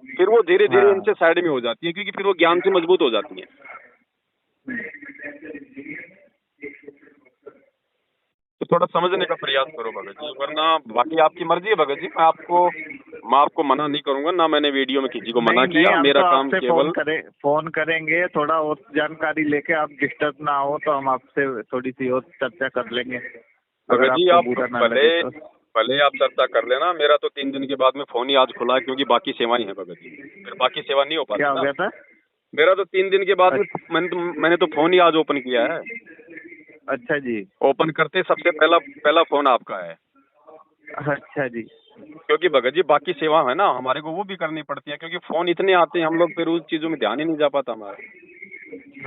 फिर वो धीरे धीरे हाँ। इनसे साइड में हो जाती है, क्योंकि फिर वो ज्ञान से मजबूत हो जाती है। तो थोड़ा समझने का प्रयास करो भगत जी, वरना बाकी आपकी मर्जी है भगत जी। मैं आपको मना नहीं करूंगा, ना मैंने वीडियो में किसी को मना नहीं, किया। हम मेरा तो काम आपसे केवल फोन करेंगे, थोड़ा और जानकारी लेके, आप डिस्टर्ब ना हो तो हम आपसे थोड़ी सी और चर्चा कर लेंगे, अगर भगत जी। आपको आप बुरा ना लगे तो। भले आप चर्चा कर लेना। मेरा तो 3 दिन के बाद में फोन ही आज खुला है, क्योंकि बाकी सेवाएं हैं भगत जी, फिर बाकी सेवा नहीं हो पाती क्या हो ना। गया था? मेरा तो 3 दिन के बाद में मैंने तो फोन ही आज ओपन किया है। अच्छा जी। ओपन करते सबसे पहला फोन आपका है। अच्छा जी। क्योंकि भगत जी बाकी सेवा है ना, हमारे को वो भी करनी पड़ती है, क्योंकि फोन इतने आते हैं, हम लोग फिर उस चीजों में ध्यान ही नहीं जा पाता हमारा।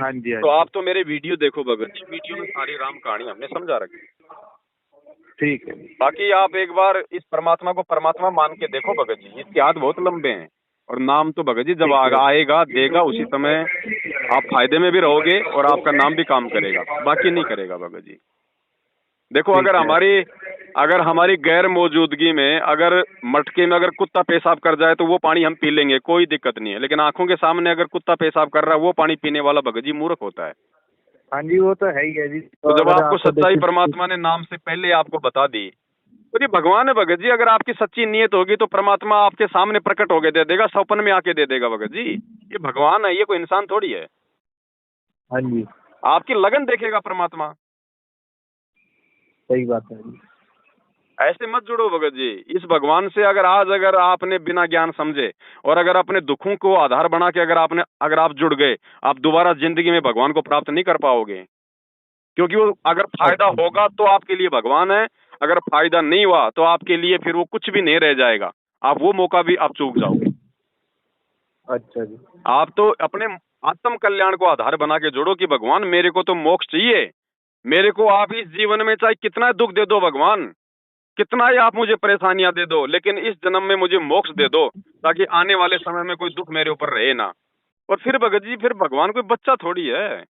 हाँ जी, हाँ तो जी। आप तो मेरे वीडियो देखो भगत जी, वीडियो में सारी राम कहानी हमने समझा रखी। ठीक है। बाकी आप एक बार इस परमात्मा को परमात्मा मान के देखो भगत जी, इसके हाथ बहुत लंबे हैं। और नाम तो भगत जी जब आएगा देगा, उसी समय आप फायदे में भी रहोगे और आपका नाम भी काम करेगा, बाकी नहीं करेगा भगत जी। देखो, अगर हमारी गैर मौजूदगी में अगर मटके में अगर कुत्ता पेशाब कर जाए तो वो पानी हम पी लेंगे, कोई दिक्कत नहीं है। लेकिन आंखों के सामने अगर कुत्ता पेशाब कर रहा है, वो पानी पीने वाला भगत जी मूर्ख होता है। हाँ जी, वो तो है ही है जी। तो जब आपको सच्चाई परमात्मा ने नाम से पहले आपको बता दी, तो ये भगवान है भगत जी। अगर आपकी सच्ची नीयत होगी तो परमात्मा आपके सामने प्रकट होके दे देगा, सपन में आके दे देगा भगत जी। ये भगवान है, ये कोई इंसान थोड़ी है। हाँ जी, आपकी लगन देखेगा परमात्मा। सही बात है जी। ऐसे मत जुड़ो भगत जी इस भगवान से। अगर आपने बिना ज्ञान समझे और अगर अपने दुखों को आधार बना के अगर आप जुड़ गए, आप दोबारा जिंदगी में भगवान को प्राप्त नहीं कर पाओगे। क्योंकि वो अगर फायदा होगा तो आपके लिए भगवान है, अगर फायदा नहीं हुआ तो आपके लिए फिर वो कुछ भी नहीं रह जाएगा। आप वो मौका भी आप चूक जाओगे। अच्छा जी। आप तो अपने आत्म कल्याण को आधार बना के जोड़ो कि भगवान मेरे को तो मोक्ष चाहिए। मेरे को आप इस जीवन में चाहे कितना दुख दे दो भगवान, कितना ही आप मुझे परेशानियां दे दो, लेकिन इस जन्म में मुझे मोक्ष दे दो, ताकि आने वाले समय में कोई दुख मेरे ऊपर रहे ना। और फिर भगत जी, फिर भगवान कोई बच्चा थोड़ी है।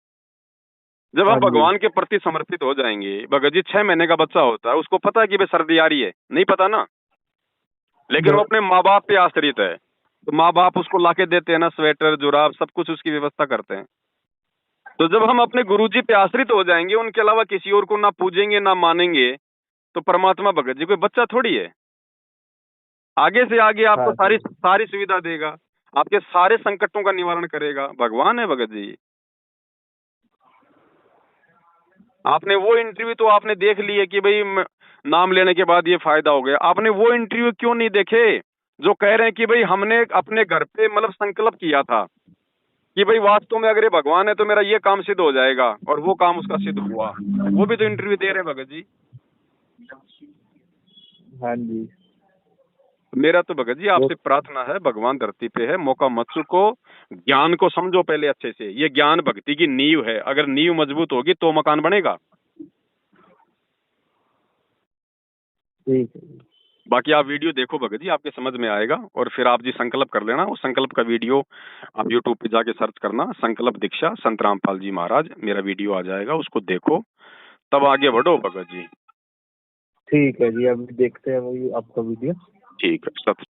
जब हम भगवान के प्रति समर्पित हो जाएंगे, भगत जी 6 महीने का बच्चा होता है, उसको पता है कि भाई सर्दी आ रही है, नहीं पता ना, लेकिन वो अपने माँ बाप पे आश्रित है। तो माँ बाप उसको लाके देते हैं ना, स्वेटर जुराब सब कुछ उसकी व्यवस्था करते हैं। तो जब हम अपने गुरुजी पे आश्रित हो जाएंगे, उनके अलावा किसी और को ना पूजेंगे ना मानेंगे, तो परमात्मा भगत जी कोई बच्चा थोड़ी है। आगे से आगे आपको सारी सुविधा देगा, आपके सारे संकटों का निवारण करेगा। भगवान है भगत जी। आपने वो इंटरव्यू तो आपने देख ली है कि भाई नाम लेने के बाद ये फायदा हो गया। आपने वो इंटरव्यू क्यों नहीं देखे जो कह रहे हैं कि भाई हमने अपने घर पे मतलब संकल्प किया था कि भाई वास्तव में अगर ये भगवान है तो मेरा ये काम सिद्ध हो जाएगा, और वो काम उसका सिद्ध हुआ। वो भी तो इंटरव्यू दे रहे हैं भगत जी। हाँ जी। मेरा तो भगत जी आपसे प्रार्थना है, भगवान धरती पे है, मौका मत चूको, ज्ञान को समझो पहले अच्छे से। ये ज्ञान भक्ति की नींव है, अगर नींव मजबूत होगी तो मकान बनेगा। ठीक है। बाकी आप वीडियो देखो भगत जी, आपके समझ में आएगा, और फिर आप जी संकल्प कर लेना। उस संकल्प का वीडियो आप यूट्यूब पे जाके सर्च करना, संकल्प दीक्षा संत रामपाल जी महाराज, मेरा वीडियो आ जाएगा, उसको देखो, तब आगे बढ़ो भगत जी। ठीक है जी, अभी देखते हैं वही आपका वीडियो। ठीक है, सत